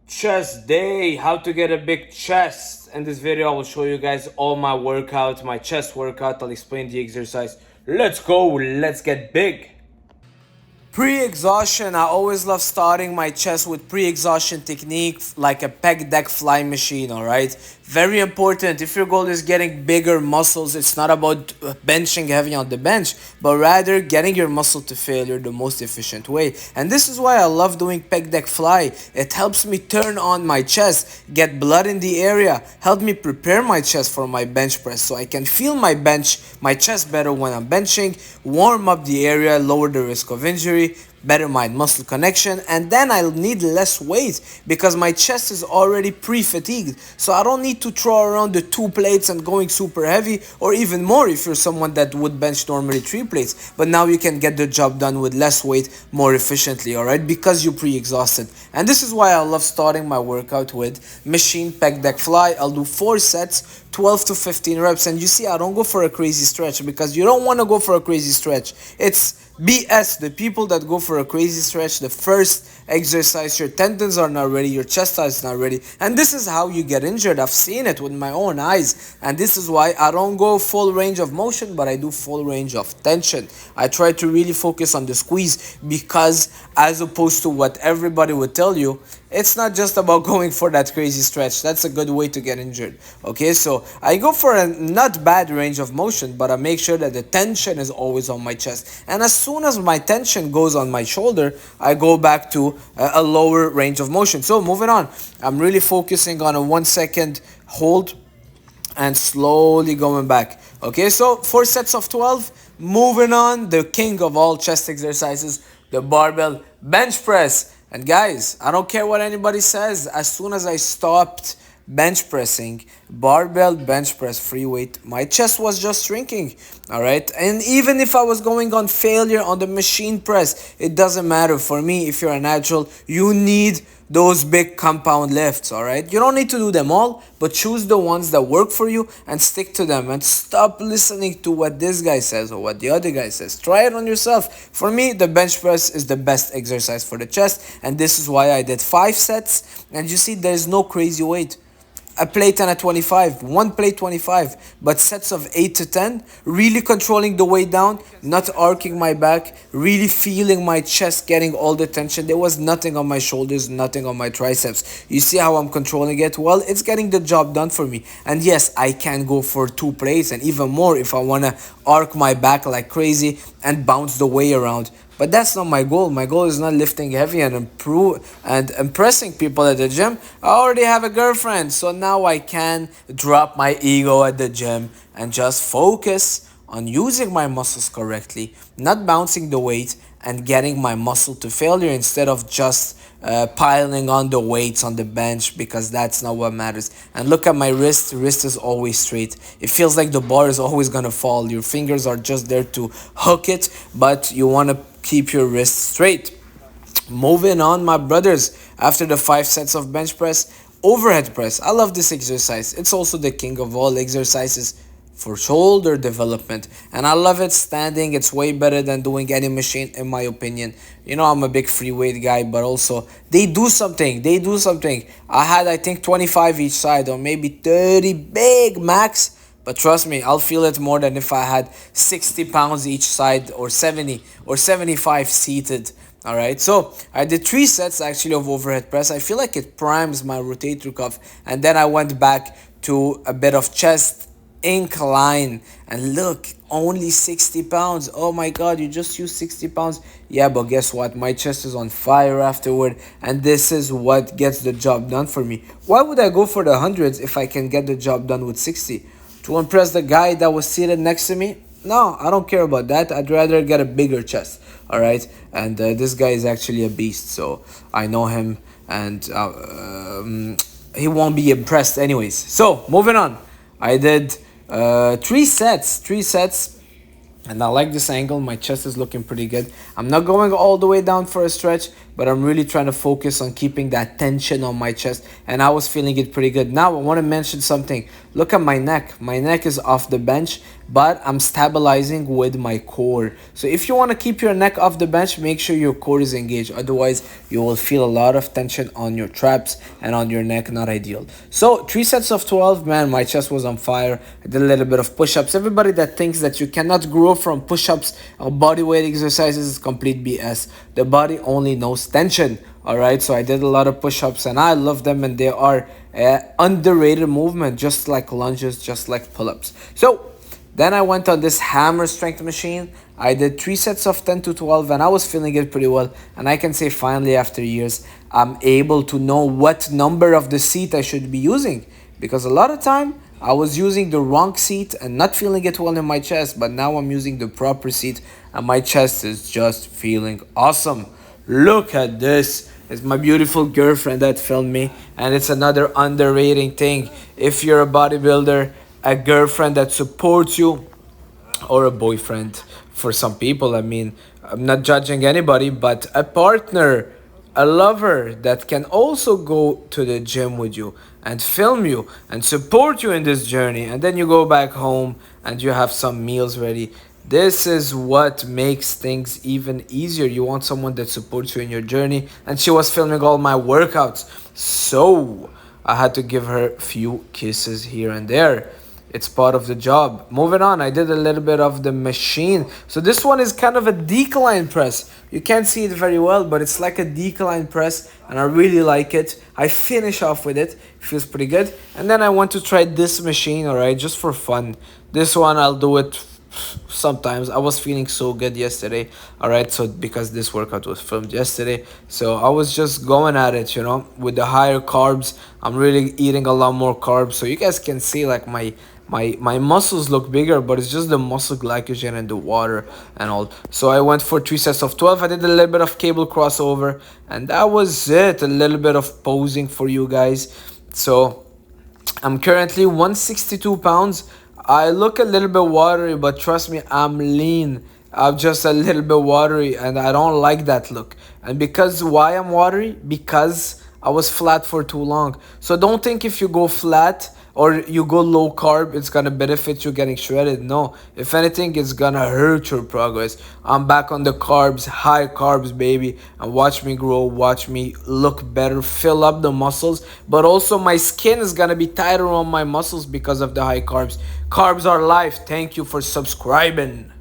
Chest day, how to get a big chest. In this video I will show you guys all my workout, my chest workout. I'll explain the exercise. Let's go, let's get big. Pre-exhaustion, I always love starting my chest with pre-exhaustion technique like a pec deck fly machine, alright? Very important. If your goal is getting bigger muscles, it's not about benching heavy on the bench, but rather getting your muscle to failure the most efficient way. And this is why I love doing pec deck fly. It helps me turn on my chest, get blood in the area, help me prepare my chest for my bench press so I can feel my chest better when I'm benching, warm up the area, lower the risk of injury, better mind muscle connection, and then I'll need less weight because my chest is already pre-fatigued, so I don't need to throw around the 2 plates and going super heavy, or even more if you're someone that would bench normally 3 plates, but now you can get the job done with less weight more efficiently, alright, because you're pre-exhausted. And this is why I love starting my workout with machine pec deck fly. I'll do 4 sets, 12 to 15 reps, and you see I don't go for a crazy stretch because you don't want to go for a crazy stretch. It's BS. The people that go for a crazy stretch, the first exercise, your tendons are not ready, your chest is not ready, and this is how you get injured. I've seen it with my own eyes, and this is why I don't go full range of motion, but I do full range of tension. I try to really focus on the squeeze because, as opposed to what everybody would tell you, it's not just about going for that crazy stretch. That's a good way to get injured. Okay, so I go for a not bad range of motion, but I make sure that the tension is always on my chest. And as soon as my tension goes on my shoulder, I go back to a lower range of motion. So moving on, I'm really focusing on a 1 second hold and slowly going back. Okay, so 4 sets of 12. Moving on, the king of all chest exercises, the barbell bench press. And guys, I don't care what anybody says, as soon as I stopped bench pressing, barbell bench press free weight, my chest was just shrinking. All right, and even if I was going on failure on the machine press, it doesn't matter. For me, if you're a natural, you need those big compound lifts. All right, you don't need to do them all, but choose the ones that work for you and stick to them, and stop listening to what this guy says or what the other guy says. Try it on yourself. For me, the bench press is the best exercise for the chest, and this is why I did 5 sets. And you see, there's no crazy weight. A plate and a 25, 1 plate 25, but sets of 8 to 10, really controlling the weight down, not arcing my back, really feeling my chest getting all the tension. There was nothing on my shoulders, nothing on my triceps. You see how I'm controlling it? Well, it's getting the job done for me. And yes, I can go for 2 plates and even more if I want to arc my back like crazy and bounce the weight around. But that's not my goal. My goal is not lifting heavy and impressing people at the gym. I already have a girlfriend, so now I can drop my ego at the gym and just focus on using my muscles correctly, not bouncing the weight and getting my muscle to failure instead of just piling on the weights on the bench, because that's not what matters. And look at my wrist. Wrist is always straight. It feels like the bar is always gonna fall. Your fingers are just there to hook it, but you want to keep your wrist straight. Moving on, my brothers, after the 5 sets of bench press, overhead press. I love this exercise. It's also the king of all exercises for shoulder development, and I love it standing. It's way better than doing any machine, in my opinion. You know, I'm a big free weight guy, but also they do something. I had, I think, 25 each side, or maybe 30 big max. But trust me, I'll feel it more than if I had 60 pounds each side, or 70 or 75 seated. All right, so I did 3 sets actually of overhead press. I feel like it primes my rotator cuff, and then I went back to a bit of chest incline, and look, only 60 pounds. Oh my god, you just used 60 pounds. Yeah, but guess what, my chest is on fire afterward, and this is what gets the job done for me. Why would I go for the hundreds if I can get the job done with 60? To impress the guy that was seated next to me? No, I don't care about that. I'd rather get a bigger chest. All right, and this guy is actually a beast, so I know him, and he won't be impressed anyways. So moving on, I did 3 sets, and I like this angle. My chest is looking pretty good. I'm not going all the way down for a stretch, but I'm really trying to focus on keeping that tension on my chest, and I was feeling it pretty good. Now I want to mention something. Look at my neck. My neck is off the bench, but I'm stabilizing with my core. So if you want to keep your neck off the bench, make sure your core is engaged. Otherwise, you will feel a lot of tension on your traps and on your neck. Not ideal. So 3 sets of 12, man, my chest was on fire. I did a little bit of push-ups. Everybody that thinks that you cannot grow from push-ups or body weight exercises is complete BS. The body only knows tension. All right, so I did a lot of push-ups and I love them, and they are underrated movement, just like lunges, just like pull-ups. So then I went on this hammer strength machine. I did 3 sets of 10 to 12 and I was feeling it pretty well. And I can say finally after years, I'm able to know what number of the seat I should be using. Because a lot of time I was using the wrong seat and not feeling it well in my chest. But now I'm using the proper seat and my chest is just feeling awesome. Look at this. It's my beautiful girlfriend that filmed me. And it's another underrated thing. If you're a bodybuilder, a girlfriend that supports you, or a boyfriend for some people, I mean, I'm not judging anybody, but a partner, a lover that can also go to the gym with you and film you and support you in this journey, and then you go back home and you have some meals ready. This is what makes things even easier. You want someone that supports you in your journey, and she was filming all my workouts, so I had to give her a few kisses here and there. It's part of the job. Moving on, I did a little bit of the machine. So this one is kind of a decline press. You can't see it very well, but it's like a decline press, and I really like it. I finish off with it. It feels pretty good. And then I want to try this machine, all right, just for fun. This one, I'll do it sometimes. I was feeling so good yesterday, all right, so because this workout was filmed yesterday, so I was just going at it, you know, with the higher carbs. I'm really eating a lot more carbs, so you guys can see like my muscles look bigger, but it's just the muscle glycogen and the water and all. So I went for 3 sets of 12. I did a little bit of cable crossover, and that was it. A little bit of posing for you guys. So I'm currently 162 pounds. I look a little bit watery, but trust me, I'm lean. I'm just a little bit watery, and I don't like that look. And because why I'm watery? Because I was flat for too long. So don't think if you go flat or you go low carb, it's gonna benefit you getting shredded. No, if anything, it's gonna hurt your progress. I'm back on the carbs, high carbs, baby, and watch me grow, watch me look better, fill up the muscles, but also my skin is gonna be tighter on my muscles because of the high carbs. Carbs are life. Thank you for subscribing.